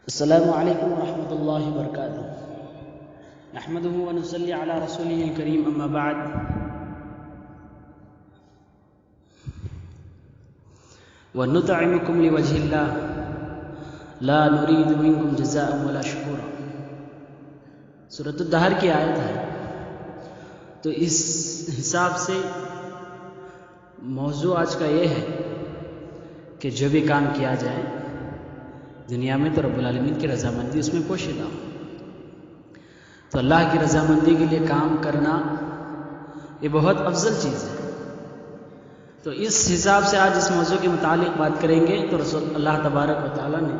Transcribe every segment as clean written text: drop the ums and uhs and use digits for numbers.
السلام علیکم ورحمۃ اللہ وبرکاتہ۔ نحمدہ ونصلی علی رسولہ الکریم، اما بعد۔ وَنُطْعِمُكُمْ لِوَجْهِ اللَّهِ لَا نُرِيدُ مِنكُمْ جَزَاءً وَلَا شُكُورًا۔ سورۃ الدہر کی آیت ہے، تو اس حساب سے موضوع آج کا یہ ہے کہ جو بھی کام کیا جائے دنیا میں تو رب العالمین کی رضامندی اس میں پوشیدہ ہو۔ تو اللہ کی رضامندی کے لیے کام کرنا یہ بہت افضل چیز ہے۔ تو اس حساب سے آج اس موضوع کے متعلق بات کریں گے۔ تو رسول اللہ تبارک و تعالیٰ نے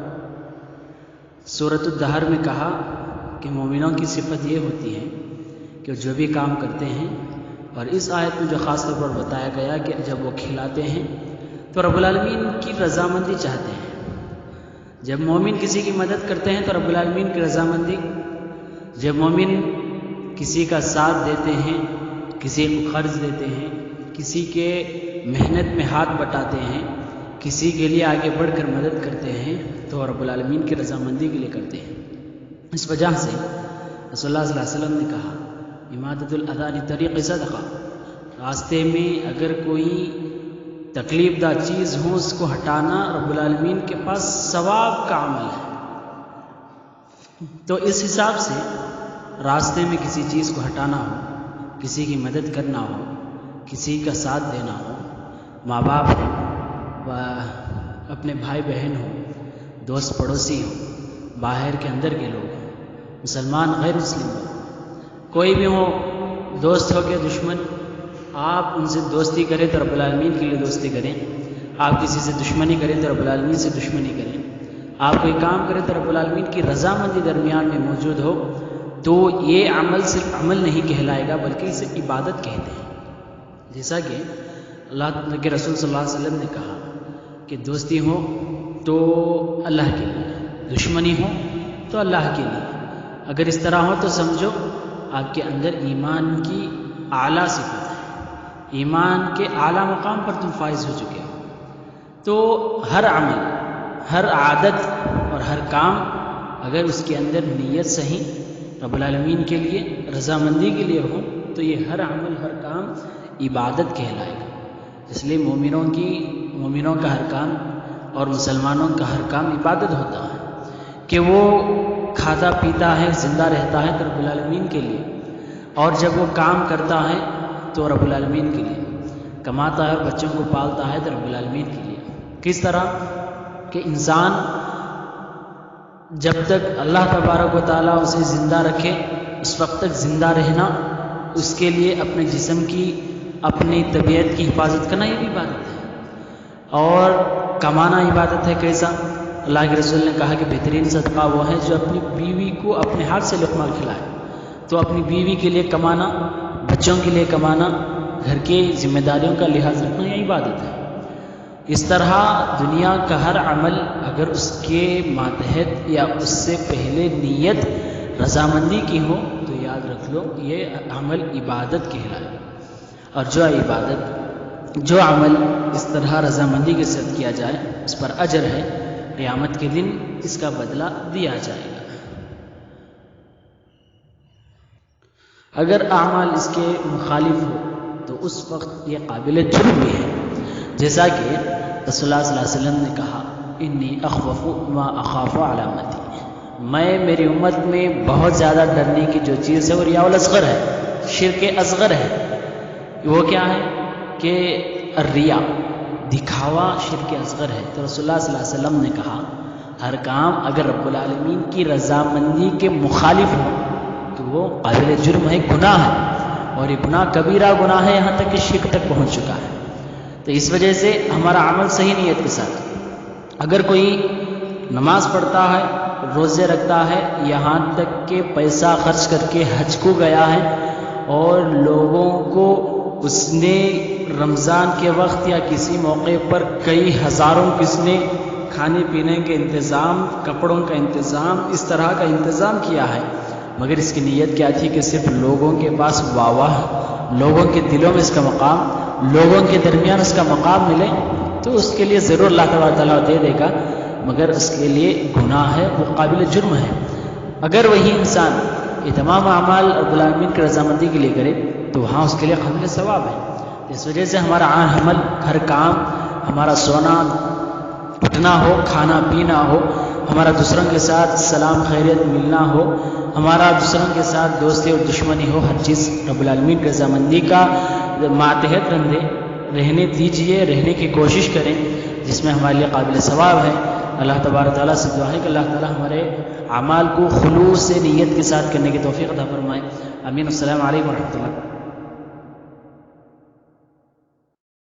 سورۃ الدہر میں کہا کہ مومنوں کی صفت یہ ہوتی ہے کہ جو بھی کام کرتے ہیں، اور اس آیت میں جو خاص طور پر بتایا گیا کہ جب وہ کھلاتے ہیں تو رب العالمین کی رضامندی چاہتے ہیں۔ جب مومن کسی کی مدد کرتے ہیں تو رب العالمین کی رضامندی، جب مومن کسی کا ساتھ دیتے ہیں، کسی کو قرض دیتے ہیں، کسی کے محنت میں ہاتھ بٹاتے ہیں، کسی کے لیے آگے بڑھ کر مدد کرتے ہیں تو رب العالمین کی رضامندی کے لیے کرتے ہیں۔ اس وجہ سے رسول اللہ صلی اللہ علیہ وسلم نے کہا اماطۃ الاذى طریق صدقہ، راستے میں اگر کوئی تکلیف دہ چیز ہو اس کو ہٹانا رب العالمین کے پاس ثواب کا عمل ہے۔ تو اس حساب سے راستے میں کسی چیز کو ہٹانا ہو، کسی کی مدد کرنا ہو، کسی کا ساتھ دینا ہو، ماں باپ ہو، اپنے بھائی بہن ہو، دوست پڑوسی ہو، باہر کے اندر کے لوگ ہوں، مسلمان غیر مسلم ہو، کوئی بھی ہو، دوست ہو کے دشمن، آپ ان سے دوستی کریں تو رب العالمین کے لیے دوستی کریں، آپ کسی سے دشمنی کریں تو رب العالمین سے دشمنی کریں، آپ کوئی کام کریں تو رب العالمین کی رضامندی درمیان میں موجود ہو، تو یہ عمل صرف عمل نہیں کہلائے گا بلکہ اسے عبادت کہتے ہیں۔ جیسا کہ اللہ کے رسول صلی اللہ علیہ وسلم نے کہا کہ دوستی ہو تو اللہ کے لیے، دشمنی ہو تو اللہ کے لیے۔ اگر اس طرح ہو تو سمجھو آپ کے اندر ایمان کی اعلیٰ صفت ہے، ایمان کے اعلیٰ مقام پر تم فائز ہو چکے ہو۔ تو ہر عمل، ہر عادت اور ہر کام اگر اس کے اندر نیت صحیح رب العالمین کے لیے، رضامندی کے لیے ہو تو یہ ہر عمل، ہر کام عبادت کہلائے گا۔ اس لیے مومنوں کا ہر کام اور مسلمانوں کا ہر کام عبادت ہوتا ہے کہ وہ کھاتا پیتا ہے، زندہ رہتا ہے تو رب العالمین کے لیے، اور جب وہ کام کرتا ہے تو رب العالمین کے لیے، کماتا ہے اور بچوں کو پالتا ہے تو رب العالمین کے لیے۔ کس طرح کہ انسان جب تک اللہ تبارک و تعالیٰ اسے زندہ رکھے اس وقت تک زندہ رہنا، اس کے لیے اپنے جسم کی، اپنی طبیعت کی حفاظت کرنا یہ بھی عبادت ہے، اور کمانا عبادت ہے۔ کیسا؟ اللہ کے رسول نے کہا کہ بہترین صدقہ وہ ہے جو اپنی بیوی کو اپنے ہاتھ سے لقمہ کھلائے۔ تو اپنی بیوی کے لیے کمانا، بچوں کے لیے کمانا، گھر کی ذمہ داریوں کا لحاظ رکھنا یہ عبادت ہے۔ اس طرح دنیا کا ہر عمل اگر اس کے ماتحت یا اس سے پہلے نیت رضامندی کی ہو تو یاد رکھ لو یہ عمل عبادت کہلائے۔ اور جو عمل اس طرح رضامندی کے ساتھ کیا جائے اس پر اجر ہے، قیامت کے دن اس کا بدلہ دیا جائے گا۔ اگر اعمال اس کے مخالف ہو تو اس وقت یہ قابل جرم بھی ہے۔ جیسا کہ رسول اللہ صلی اللہ علیہ وسلم نے کہا انی اخوف ما اخاف علی امتی، میں میری امت میں بہت زیادہ ڈرنے کی جو چیز ہے وہ ریاء الاصغر ہے، شرک اصغر ہے۔ وہ کیا ہے کہ الریا، دکھاوا شرک اصغر ہے۔ تو رسول اللہ صلی اللہ علیہ وسلم نے کہا ہر کام اگر رب العالمین کی رضامندی کے مخالف ہو تو وہ قابل جرم ہے، گناہ ہے، اور یہ گناہ کبیرہ گناہ ہے، یہاں تک کہ شرک تک پہنچ چکا ہے۔ تو اس وجہ سے ہمارا عمل صحیح نیت کے ساتھ، اگر کوئی نماز پڑھتا ہے، روزے رکھتا ہے، یہاں تک کہ پیسہ خرچ کر کے حج کو گیا ہے، اور لوگوں کو اس نے رمضان کے وقت یا کسی موقع پر کئی ہزاروں کس نے کھانے پینے کے انتظام، کپڑوں کا انتظام، اس طرح کا انتظام کیا ہے، مگر اس کی نیت کیا تھی کہ صرف لوگوں کے پاس واہ، لوگوں کے دلوں میں اس کا مقام، لوگوں کے درمیان اس کا مقام ملے، تو اس کے لیے ضرور اللہ تعالیٰ دے دے گا۔ مگر اس کے لیے گناہ ہے، وہ قابل جرم ہے۔ اگر وہی انسان یہ تمام اعمال رب العالمین کی رضامندی کے لیے کرے تو وہاں اس کے لیے قابل ثواب ہے۔ اس وجہ سے ہمارا عمل، ہر کام، ہمارا سونا اٹھنا ہو، کھانا پینا ہو، ہمارا دوسروں کے ساتھ سلام خیریت ملنا ہو، ہمارا دوسروں کے ساتھ دوستی اور دشمنی ہو، ہر چیز رب العالمین کی رضامندی کا ماتحت رہنے دیجیے، رہنے کی کوشش کریں، جس میں ہمارے لیے قابل ثواب ہے۔ اللہ تبارک تعالیٰ سے دعا ہے کہ اللہ تعالیٰ ہمارے اعمال کو خلوص سے نیت کے ساتھ کرنے کی توفیق عطا فرمائے۔ آمین۔ السلام علیکم ورحمۃ اللہ۔